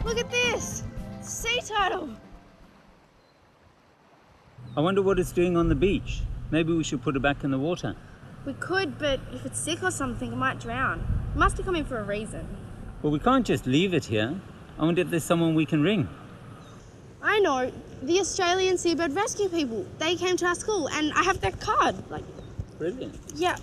Look at this! Sea turtle! I wonder what it's doing on the beach. Maybe we should put it back in the water. We could, but if it's sick or something, it might drown. It must have come in for a reason. Well, we can't just leave it here. I wonder if there's someone we can ring. I know. The Australian Seabird Rescue people. They came to our school and I have their card. Brilliant. Yeah.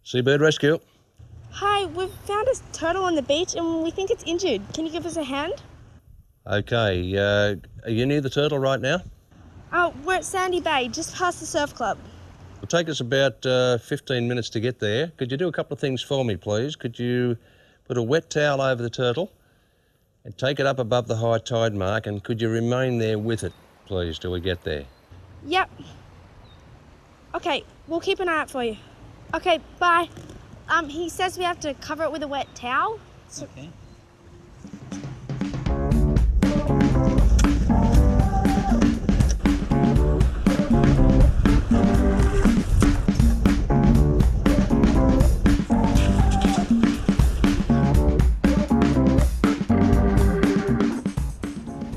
Seabird Rescue. Hi, we've found a turtle on the beach and we think it's injured. Can you give us a hand? Okay, are you near the turtle right now? Oh, we're at Sandy Bay, just past the surf club. It'll take us about 15 minutes to get there. Could you do a couple of things for me, please? Could you put a wet towel over the turtle and take it up above the high tide mark, and could you remain there with it, please, till we get there? Yep. Okay, we'll keep an eye out for you. Okay, bye. He says we have to cover it with a wet towel. Okay.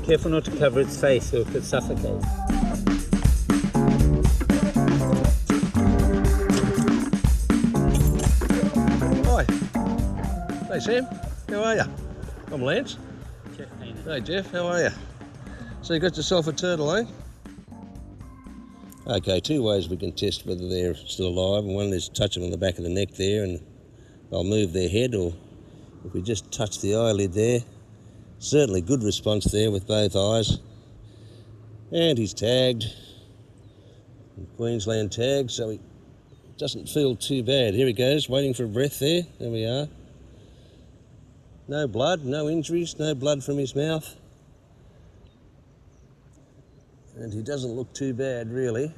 Careful not to cover its face or it could suffocate. Hi. Hey Sam, how are you? I'm Lance. Jeff Haynes. Hey Jeff, how are you? So you got yourself a turtle, eh? Okay, two ways we can test whether they're still alive. One is touch them on the back of the neck there and they'll move their head, or if we just touch the eyelid there. Certainly good response there with both eyes. And he's tagged. Queensland tagged, so he doesn't feel too bad. Here he goes, waiting for a breath there. There we are. No blood, no injuries, no blood from his mouth. And he doesn't look too bad, really.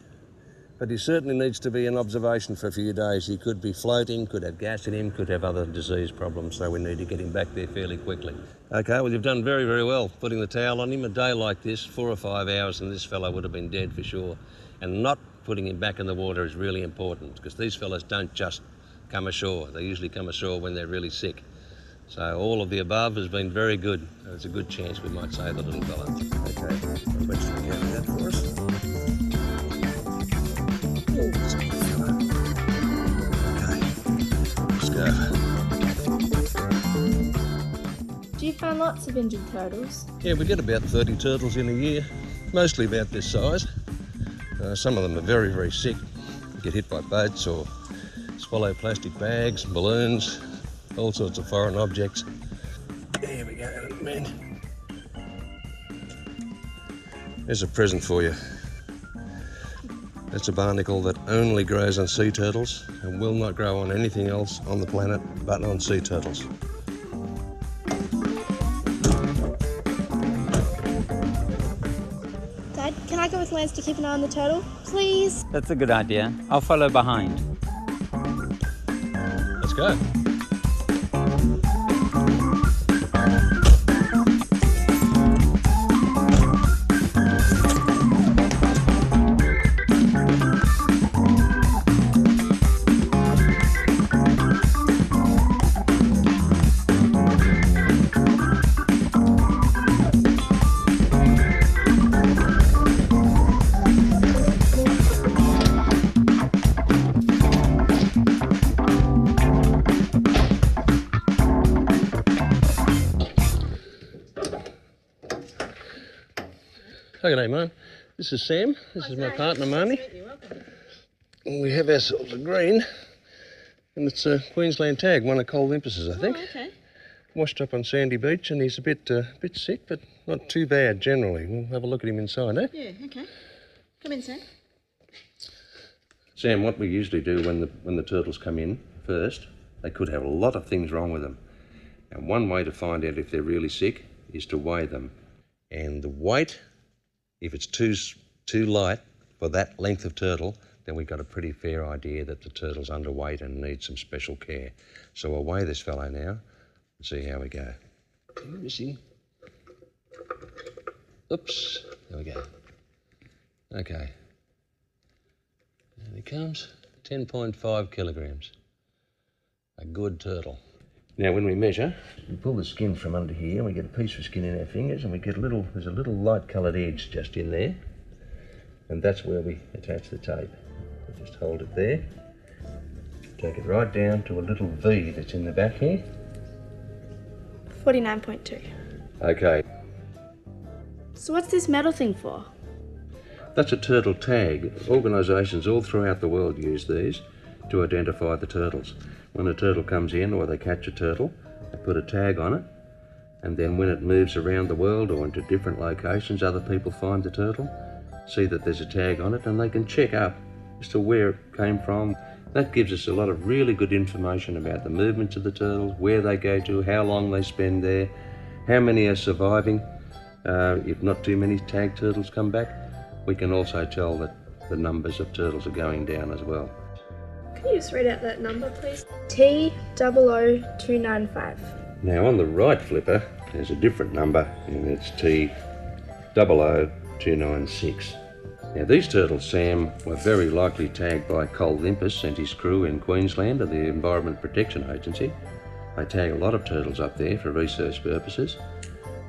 But he certainly needs to be in observation for a few days. He could be floating, could have gas in him, could have other disease problems, so we need to get him back there fairly quickly. Okay, well, you've done very, very well putting the towel on him. A day like this, 4 or 5 hours, and this fellow would have been dead for sure. And not putting him back in the water is really important, because these fellows don't just come ashore. They usually come ashore when they're really sick. So all of the above has been very good. There's a good chance we might save the little fella. Okay, let's get that for us. Okay, let's go. Do you find lots of injured turtles? Yeah, we get about 30 turtles in a year, mostly about this size. Some of them are very, very sick. Get hit by boats or swallow plastic bags, balloons, all sorts of foreign objects. There we go, man. There's a present for you. That's a barnacle that only grows on sea turtles and will not grow on anything else on the planet but on sea turtles. Dad, can I go with Lance to keep an eye on the turtle? Please? That's a good idea. I'll follow behind. Let's go. G'day, Mum. This is Sam. This is my partner, Marnie. And we have ourselves a green, and it's a Queensland tag, one of Cole Limpus's, I think. Oh, okay. Washed up on Sandy Beach, and he's a bit sick, but not too bad generally. We'll have a look at him inside, eh? Yeah, okay. Come in, Sam. Sam, what we usually do when the turtles come in first, they could have a lot of things wrong with them. And one way to find out if they're really sick is to weigh them. And the weight, if it's too light for that length of turtle, then we've got a pretty fair idea that the turtle's underweight and needs some special care. So we'll weigh this fellow now and see how we go. Missing. Oops, there we go. Okay. There he comes. 10.5 kilograms. A good turtle. Now when we measure, we pull the skin from under here and we get a piece of skin in our fingers and we get there's a little light coloured edge just in there, and that's where we attach the tape. We just hold it there, take it right down to a little V that's in the back here. 49.2. Okay. So what's this metal thing for? That's a turtle tag. Organisations all throughout the world use these to identify the turtles. When a turtle comes in or they catch a turtle, they put a tag on it, and then when it moves around the world or into different locations, other people find the turtle, see that there's a tag on it, and they can check up as to where it came from. That gives us a lot of really good information about the movements of the turtles, where they go to, how long they spend there, how many are surviving. If not too many tag turtles come back, we can also tell that the numbers of turtles are going down as well. Can you just read out that number, please? T00295. Now on the right flipper, there's a different number, and it's T00296. Now these turtles, Sam, were very likely tagged by Col Limpus and his crew in Queensland at the Environment Protection Agency. They tag a lot of turtles up there for research purposes.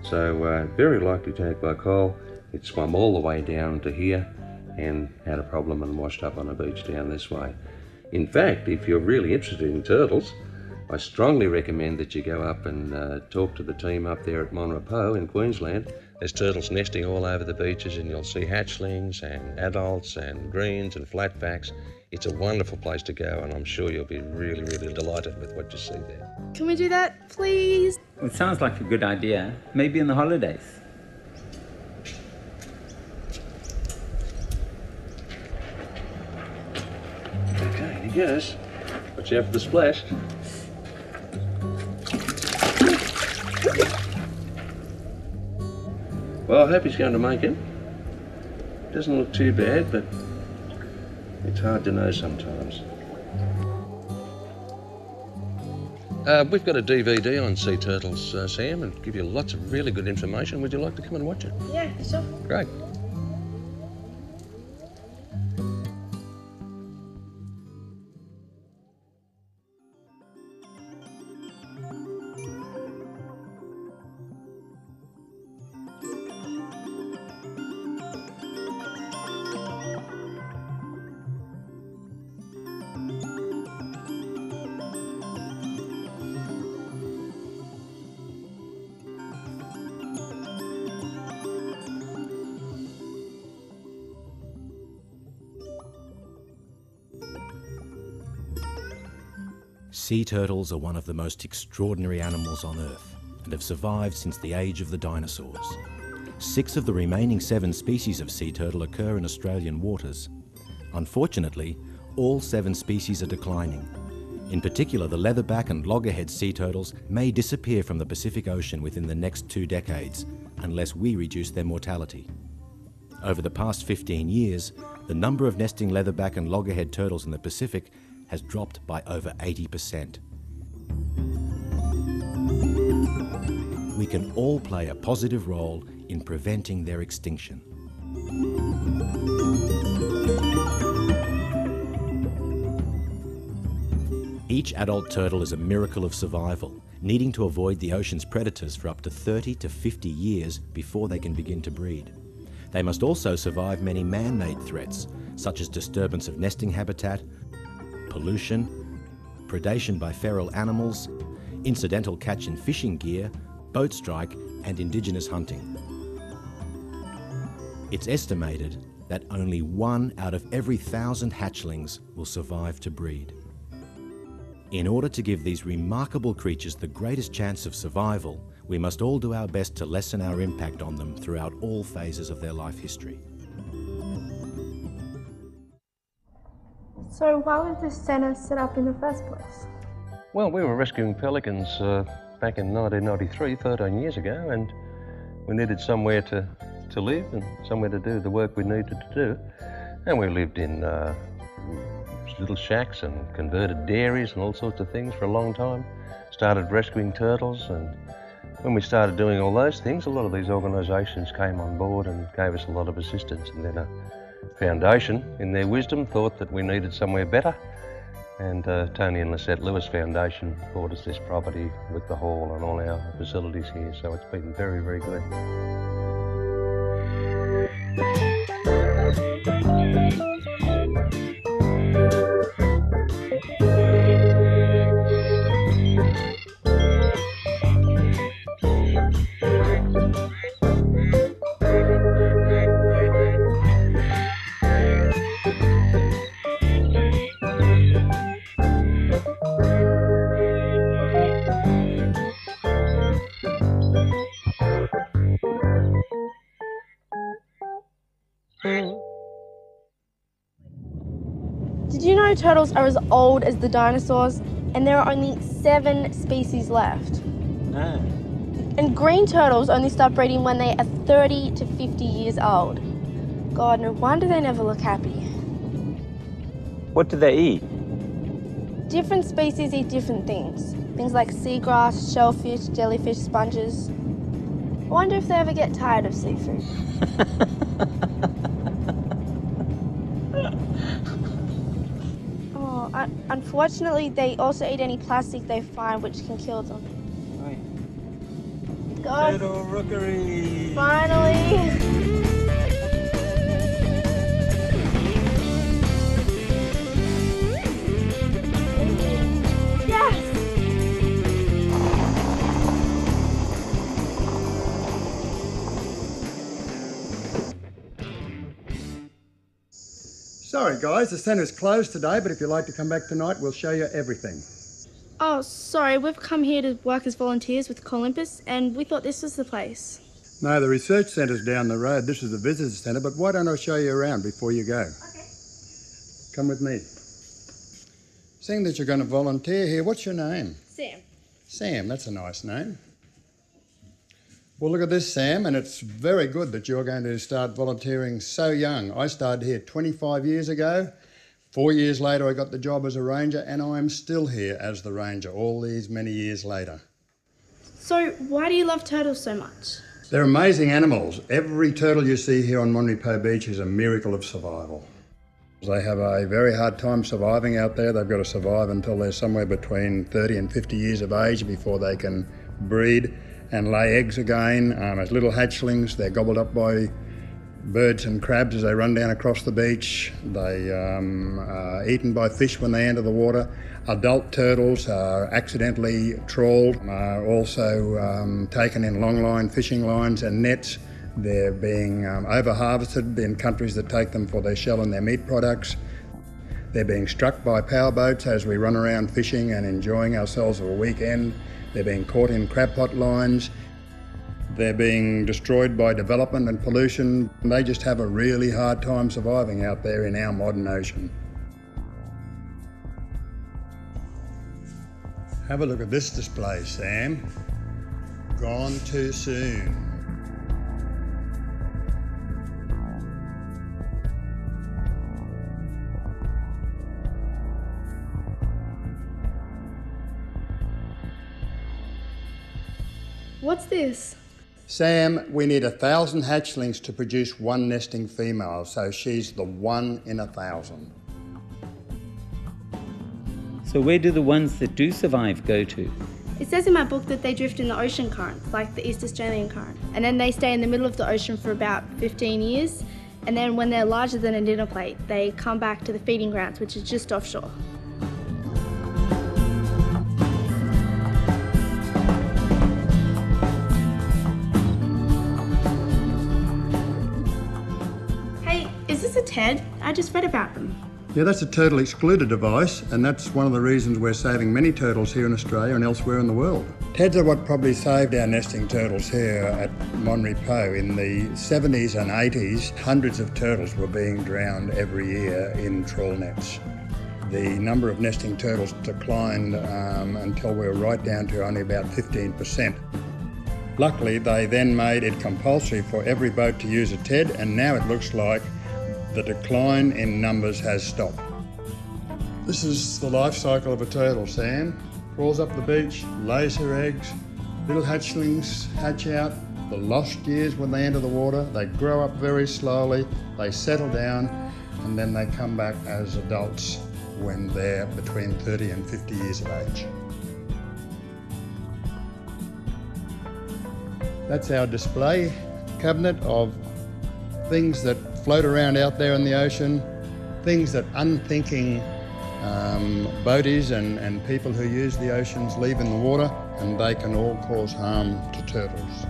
So very likely tagged by Col. It swum all the way down to here and had a problem and washed up on a beach down this way. In fact, if you're really interested in turtles, I strongly recommend that you go up and talk to the team up there at Monrepo in Queensland. There's turtles nesting all over the beaches, and you'll see hatchlings and adults and greens and flatbacks. It's a wonderful place to go, and I'm sure you'll be really, really delighted with what you see there. Can we do that, please? It sounds like a good idea. Maybe in the holidays. Okay, he goes. Watch out for the splash. Well, I hope he's going to make it. Doesn't look too bad, but it's hard to know sometimes. We've got a DVD on sea turtles, Sam, and give you lots of really good information. Would you like to come and watch it? Yeah, sure. Great. Sea turtles are one of the most extraordinary animals on Earth and have survived since the age of the dinosaurs. 6 of the remaining 7 species of sea turtle occur in Australian waters. Unfortunately, all 7 species are declining. In particular, the leatherback and loggerhead sea turtles may disappear from the Pacific Ocean within the next 2 decades unless we reduce their mortality. Over the past 15 years, the number of nesting leatherback and loggerhead turtles in the Pacific has dropped by over 80%. We can all play a positive role in preventing their extinction. Each adult turtle is a miracle of survival, needing to avoid the ocean's predators for up to 30 to 50 years before they can begin to breed. They must also survive many man-made threats, such as disturbance of nesting habitat, pollution, predation by feral animals, incidental catch and fishing gear, boat strike, and indigenous hunting. It's estimated that only 1 out of every 1,000 hatchlings will survive to breed. In order to give these remarkable creatures the greatest chance of survival, we must all do our best to lessen our impact on them throughout all phases of their life history. So why was this centre set up in the first place? Well, we were rescuing pelicans back in 1993, 13 years ago, and we needed somewhere to live and somewhere to do the work we needed to do. And we lived in little shacks and converted dairies and all sorts of things for a long time. Started rescuing turtles, and when we started doing all those things, a lot of these organisations came on board and gave us a lot of assistance. And then Foundation, in their wisdom, thought that we needed somewhere better, and Tony and Lisette Lewis Foundation bought us this property with the hall and all our facilities here, so it's been very, very good. Did you know turtles are as old as the dinosaurs and there are only 7 species left? No. And green turtles only start breeding when they are 30 to 50 years old. God, no wonder they never look happy. What do they eat? Different species eat different things. Things like seagrass, shellfish, jellyfish, sponges. I wonder if they ever get tired of seafood. Unfortunately, they also eat any plastic they find which can kill them. Right. God, Turtle rookery! finally! Sorry guys, the centre's closed today, but if you'd like to come back tonight, we'll show you everything. Oh, sorry, we've come here to work as volunteers with Olympus and we thought this was the place. No, the research centre's down the road. This is the visitor centre, but why don't I show you around before you go? Okay. Come with me. Seeing that you're going to volunteer here, what's your name? Sam. Sam, that's a nice name. Well, look at this, Sam, and it's very good that you're going to start volunteering so young. I started here 25 years ago. 4 years later, I got the job as a ranger, and I'm still here as the ranger all these many years later. So, why do you love turtles so much? They're amazing animals. Every turtle you see here on Monrepo Beach is a miracle of survival. They have a very hard time surviving out there. They've got to survive until they're somewhere between 30 and 50 years of age before they can breed and lay eggs again. As little hatchlings, they're gobbled up by birds and crabs as they run down across the beach. They are eaten by fish when they enter the water. Adult turtles are accidentally trawled, are also taken in longline fishing lines and nets. They're being over-harvested in countries that take them for their shell and their meat products. They're being struck by powerboats as we run around fishing and enjoying ourselves for a weekend. They're being caught in crab pot lines. They're being destroyed by development and pollution. They just have a really hard time surviving out there in our modern ocean. Have a look at this display, Sam. Gone too soon. What's this? Sam, we need 1,000 hatchlings to produce one nesting female, so she's the 1 in 1,000. So where do the ones that do survive go to? It says in my book that they drift in the ocean currents, like the East Australian current. And then they stay in the middle of the ocean for about 15 years. And then when they're larger than a dinner plate, they come back to the feeding grounds, which is just offshore. Ted, I just read about them. Yeah, that's a turtle excluder device, and that's one of the reasons we're saving many turtles here in Australia and elsewhere in the world. TEDs are what probably saved our nesting turtles here at Monrepo. In the 70s and 80s, hundreds of turtles were being drowned every year in trawl nets. The number of nesting turtles declined until we were right down to only about 15%. Luckily, they then made it compulsory for every boat to use a TED, and now it looks like the decline in numbers has stopped. This is the life cycle of a turtle, Sam. Crawls up the beach, lays her eggs, little hatchlings hatch out, the lost years when they enter the water. They grow up very slowly, they settle down, and then they come back as adults when they're between 30 and 50 years of age. That's our display cabinet of things that float around out there in the ocean, things that unthinking boaties and people who use the oceans leave in the water, and they can all cause harm to turtles.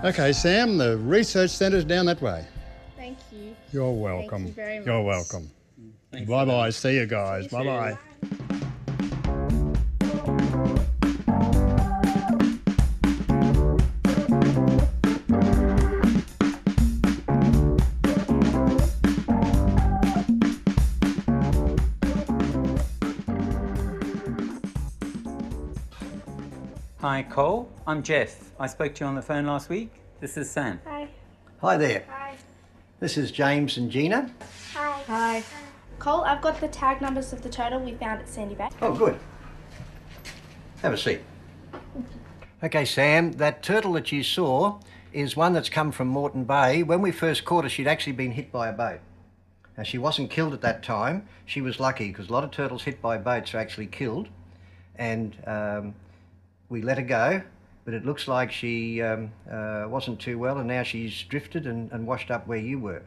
Okay, Sam, the research centre's down that way. Thank you. You're welcome. Thank you very much. You're welcome. Bye-bye. See you guys. Bye-bye. Hi, Cole. I'm Jeff. I spoke to you on the phone last week. This is Sam. Hi. Hi there. Hi. This is James and Gina. Hi. Hi. Cole, I've got the tag numbers of the turtle we found at Sandy Bay. Oh, good. Have a seat. Okay, Sam, that turtle that you saw is one that's come from Moreton Bay. When we first caught her, she'd actually been hit by a boat. Now, she wasn't killed at that time. She was lucky because a lot of turtles hit by boats are actually killed. And we let her go, but it looks like she wasn't too well, and now she's drifted and washed up where you were.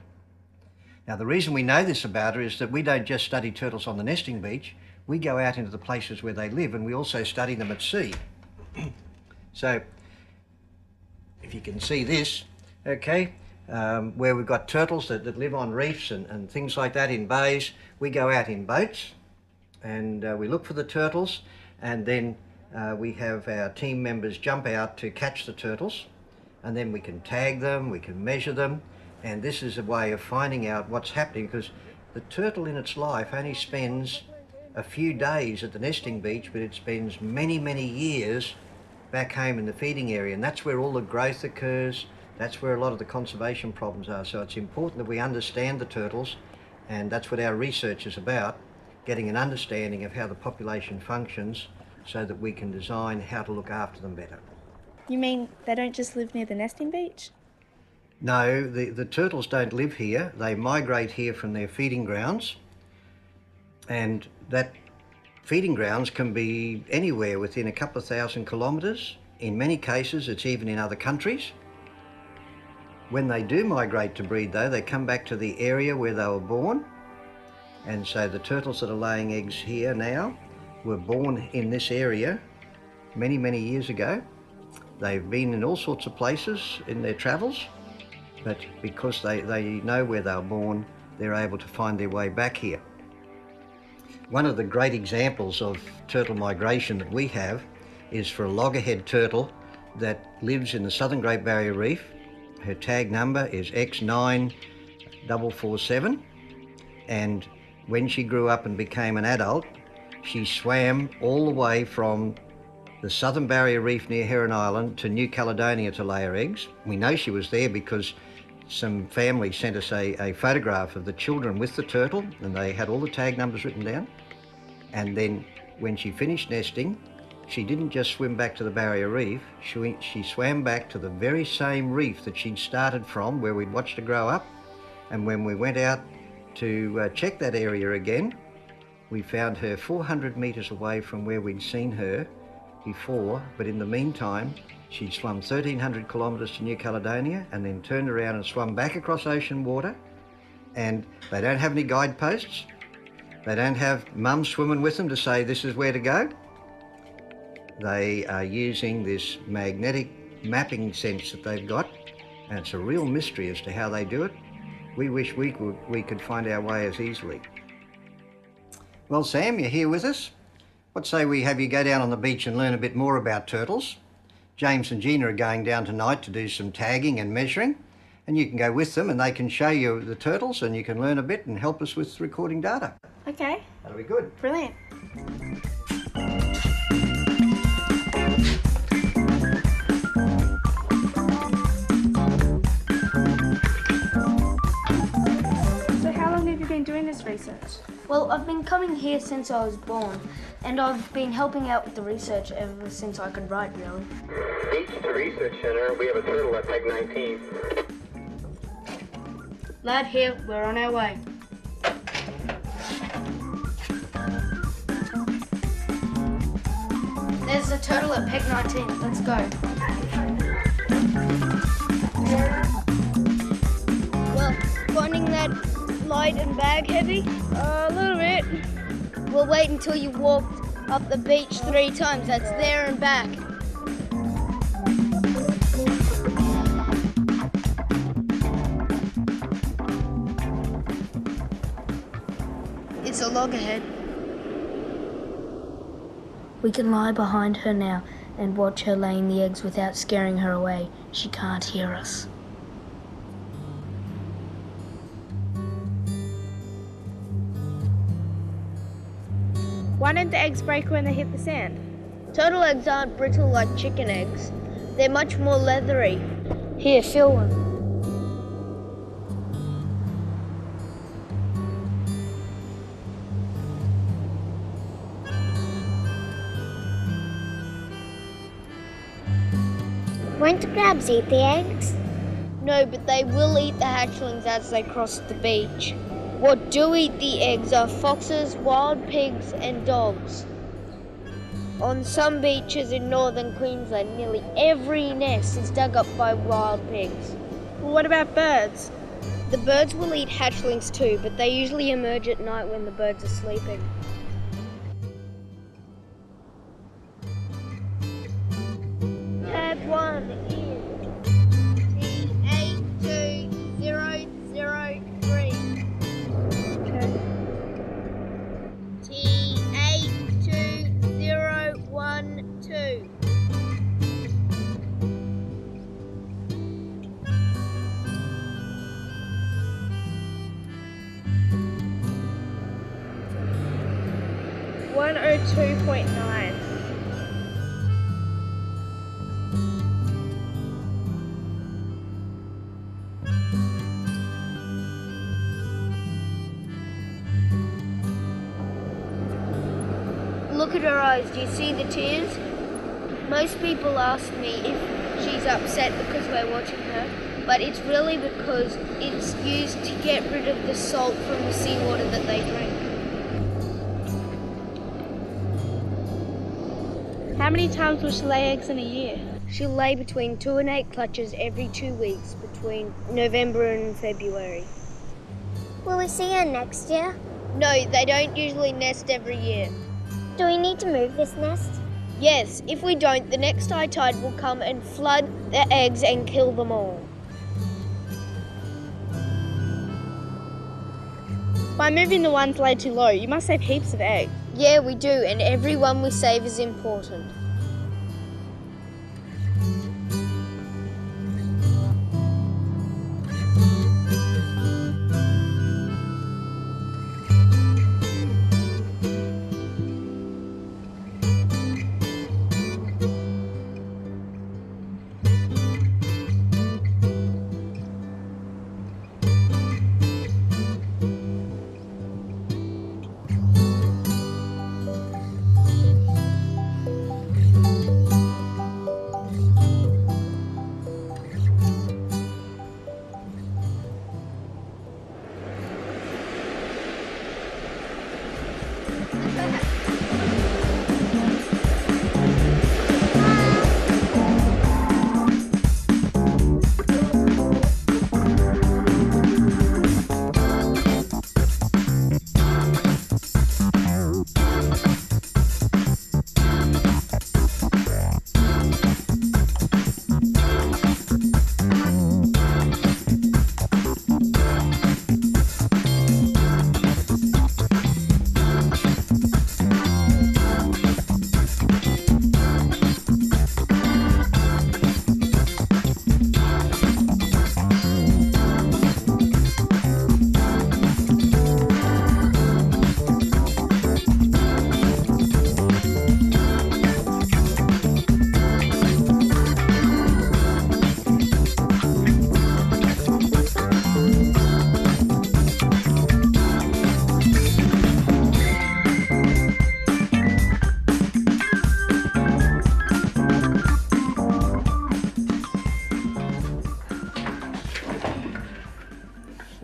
Now, the reason we know this about her is that we don't just study turtles on the nesting beach, we go out into the places where they live, and we also study them at sea. So, if you can see this, okay, where we've got turtles that live on reefs and things like that in bays, we go out in boats, and we look for the turtles, and then we have our team members jump out to catch the turtles, and then we can tag them, we can measure them, and this is a way of finding out what's happening, because the turtle in its life only spends a few days at the nesting beach, but it spends many, many years back home in the feeding area, and that's where all the growth occurs, that's where a lot of the conservation problems are. So it's important that we understand the turtles, and that's what our research is about, getting an understanding of how the population functions so that we can design how to look after them better. You mean they don't just live near the nesting beach? No, the turtles don't live here. They migrate here from their feeding grounds, and that feeding grounds can be anywhere within a couple of thousand kilometres. In many cases, it's even in other countries. When they do migrate to breed, though, they come back to the area where they were born, and so the turtles that are laying eggs here now were born in this area many, many years ago. They've been in all sorts of places in their travels, but because they know where they were born, they're able to find their way back here. One of the great examples of turtle migration that we have is for a loggerhead turtle that lives in the southern Great Barrier Reef. Her tag number is X9447, and when she grew up and became an adult, she swam all the way from the southern barrier reef near Heron Island to New Caledonia to lay her eggs. We know she was there because some family sent us a photograph of the children with the turtle, and they had all the tag numbers written down. And then when she finished nesting, she didn't just swim back to the barrier reef, she swam back to the very same reef that she'd started from, where we'd watched her grow up. And when we went out to check that area again, we found her 400 metres away from where we'd seen her before, but in the meantime, she'd swum 1,300 kilometres to New Caledonia and then turned around and swum back across ocean water. And they don't have any guideposts. They don't have mum swimming with them to say this is where to go. They are using this magnetic mapping sense that they've got, and it's a real mystery as to how they do it. We wish we could find our way as easily. Well, Sam, you're here with us. What say we have you go down on the beach and learn a bit more about turtles? James and Gina are going down tonight to do some tagging and measuring, and you can go with them and they can show you the turtles and you can learn a bit and help us with recording data. Okay. That'll be good. Brilliant. Well, I've been coming here since I was born, and I've been helping out with the research ever since I could write, really. Beach to Research Center, we have a turtle at peg 19. Lad, here, we're on our way. There's a turtle at peg 19. Let's go. Well, finding that light and bag heavy? A little bit. We'll wait until you walked up the beach 3 times. That's there and back. It's a loggerhead. We can lie behind her now and watch her laying the eggs without scaring her away. She can't hear us. Why don't the eggs break when they hit the sand? Turtle eggs aren't brittle like chicken eggs. They're much more leathery. Here, feel one. Won't the crabs eat the eggs? No, but they will eat the hatchlings as they cross the beach. What do eat the eggs are foxes, wild pigs and dogs. On some beaches in northern Queensland, nearly every nest is dug up by wild pigs. Well, what about birds? The birds will eat hatchlings too, but they usually emerge at night when the birds are sleeping. Tab 1 is T82003. T82012. .9. Look at her eyes. Do you see the tears? Most people ask me if she's upset because we're watching her, but it's really because it's used to get rid of the salt from the seawater that they drink. How many times will she lay eggs in a year? She'll lay between 2 and 8 clutches every 2 weeks between November and February. Will we see her next year? No, they don't usually nest every year. Do we need to move this nest? Yes, if we don't, the next high tide will come and flood the eggs and kill them all. By moving the ones laid too low, you must save heaps of eggs. Yeah, we do, and every one we save is important.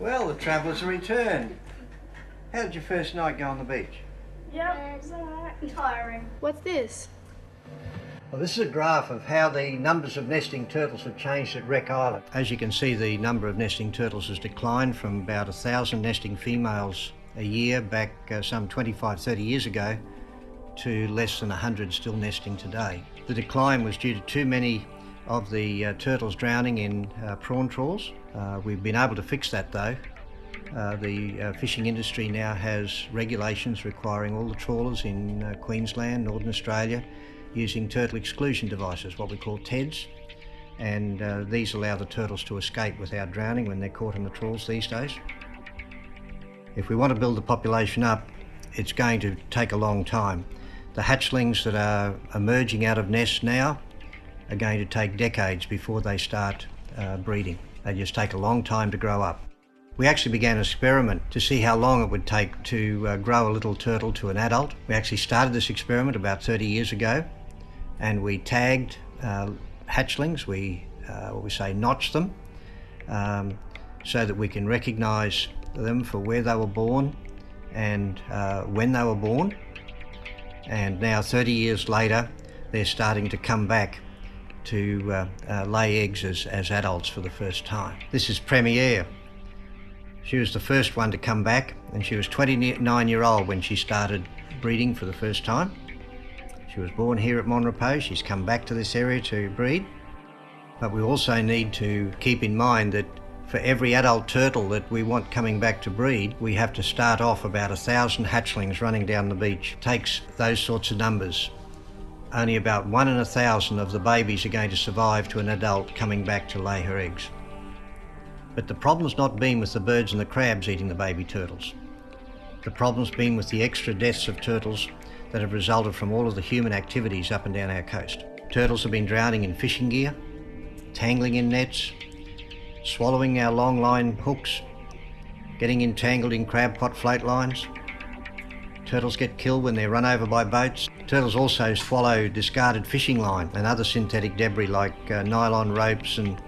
Well, the travellers are returned. How did your first night go on the beach? Yep, it's alright. Tiring. What's this? Well, this is a graph of how the numbers of nesting turtles have changed at Wreck Island. As you can see, the number of nesting turtles has declined from about 1,000 nesting females a year back some 25-30 years ago to less than 100 still nesting today. The decline was due to too many of the turtles drowning in prawn trawls. We've been able to fix that though. The fishing industry now has regulations requiring all the trawlers in Queensland, Northern Australia, using turtle exclusion devices, what we call TEDs, and these allow the turtles to escape without drowning when they're caught in the trawls these days. If we want to build the population up, it's going to take a long time. The hatchlings that are emerging out of nests now are going to take decades before they start breeding. They just take a long time to grow up. We actually began an experiment to see how long it would take to grow a little turtle to an adult. We actually started this experiment about 30 years ago, and we tagged hatchlings. We notched them so that we can recognise them for where they were born and when they were born. And now 30 years later, they're starting to come back to lay eggs as adults for the first time. This is Premiere. She was the first one to come back, and she was 29-year-old when she started breeding for the first time. She was born here at Monrepos. She's come back to this area to breed. But we also need to keep in mind that for every adult turtle that we want coming back to breed, we have to start off about 1,000 hatchlings running down the beach. It takes those sorts of numbers. Only about 1 in 1,000 of the babies are going to survive to an adult coming back to lay her eggs. But the problem's not been with the birds and the crabs eating the baby turtles. The problem's been with the extra deaths of turtles that have resulted from all of the human activities up and down our coast. Turtles have been drowning in fishing gear, tangling in nets, swallowing our longline hooks, getting entangled in crab pot float lines. Turtles get killed when they're run over by boats. Turtles also swallow discarded fishing line and other synthetic debris like nylon ropes and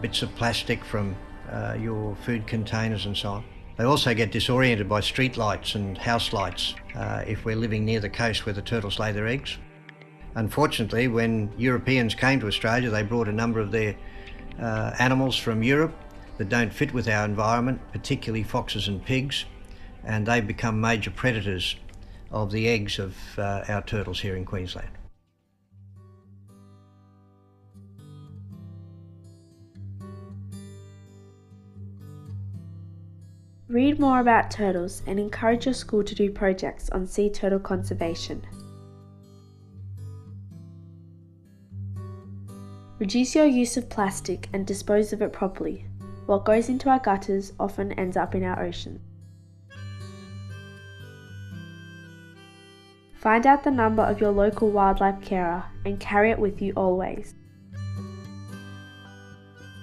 bits of plastic from your food containers and so on. They also get disoriented by street lights and house lights if we're living near the coast where the turtles lay their eggs. Unfortunately, when Europeans came to Australia, they brought a number of their animals from Europe that don't fit with our environment, particularly foxes and pigs, and they've become major predators of the eggs of our turtles here in Queensland. Read more about turtles and encourage your school to do projects on sea turtle conservation. Reduce your use of plastic and dispose of it properly. What goes into our gutters often ends up in our ocean. Find out the number of your local wildlife carer and carry it with you always.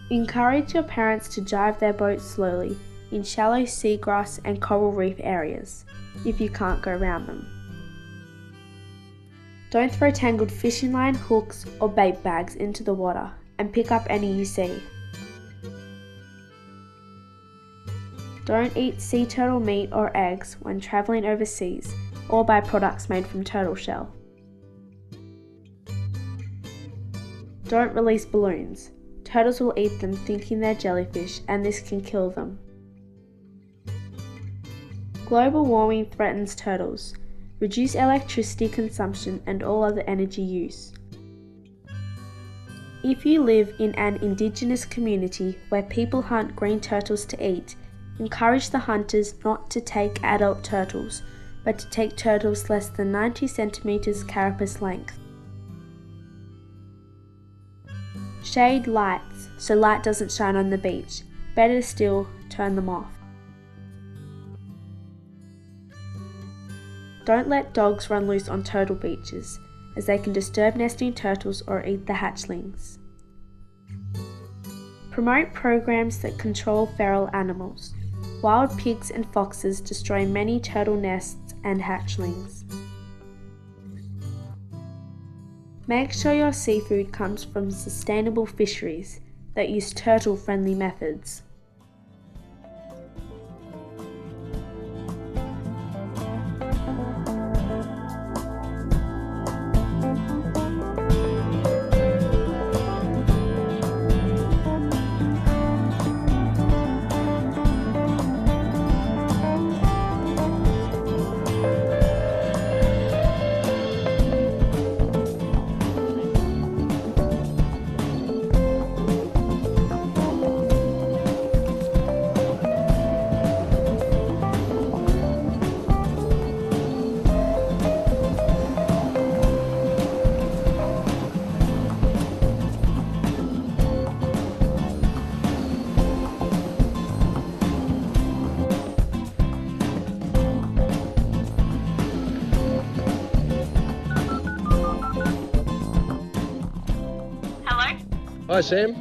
Encourage your parents to drive their boats slowly in shallow seagrass and coral reef areas, if you can't go around them. Don't throw tangled fishing line, hooks or bait bags into the water and pick up any you see. Don't eat sea turtle meat or eggs when travelling overseas or buy products made from turtle shell. Don't release balloons. Turtles will eat them thinking they're jellyfish and this can kill them. Global warming threatens turtles. Reduce electricity consumption and all other energy use. If you live in an Indigenous community where people hunt green turtles to eat, encourage the hunters not to take adult turtles, but to take turtles less than 90 centimeters carapace length. Shade lights so light doesn't shine on the beach. Better still, turn them off. Don't let dogs run loose on turtle beaches, as they can disturb nesting turtles or eat the hatchlings. Promote programs that control feral animals. Wild pigs and foxes destroy many turtle nests and hatchlings. Make sure your seafood comes from sustainable fisheries that use turtle-friendly methods. Hi Sam,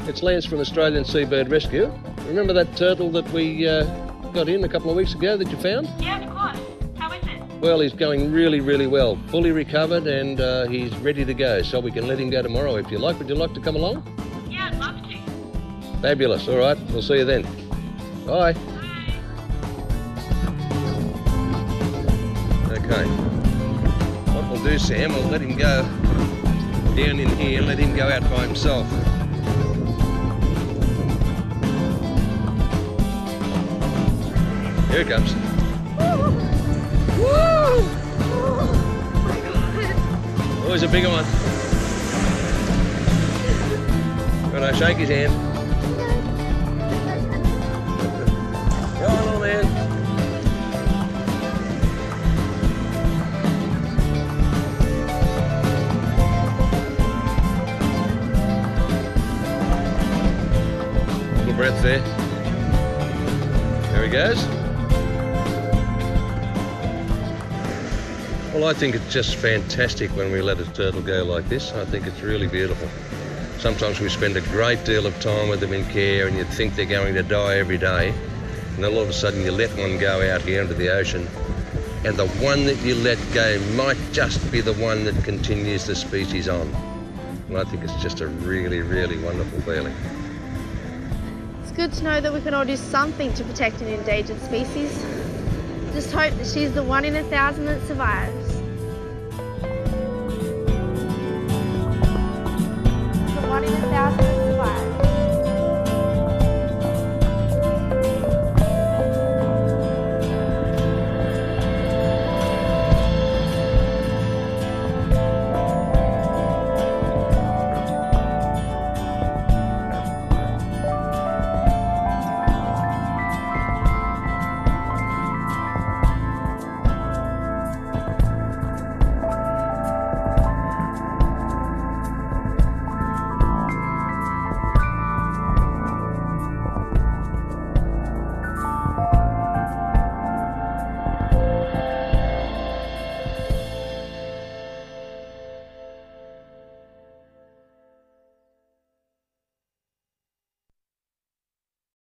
it's Lance from Australian Seabird Rescue. Remember that turtle that we got in a couple of weeks ago that you found? Yeah, of course. How is it? Well, he's going really, really well. Fully recovered and he's ready to go, so we can let him go tomorrow if you like. Would you like to come along? Yeah, I'd love to. Fabulous. All right, we'll see you then. Bye. Okay. What we'll do, Sam, we'll let him go down in here and let him go out by himself. Here it comes. Woo! Oh my God. Oh, he's a bigger one. When I shake his hand. Go on, little man. Little breath there. There he goes. Well, I think it's just fantastic when we let a turtle go like this. I think it's really beautiful. Sometimes we spend a great deal of time with them in care and you think they're going to die every day. And then all of a sudden you let one go out here into the ocean and the one that you let go might just be the one that continues the species on. And I think it's just a really, really wonderful feeling. It's good to know that we can all do something to protect an endangered species. Just hope that she's the 1 in 1,000 that survives. The 1 in 1,000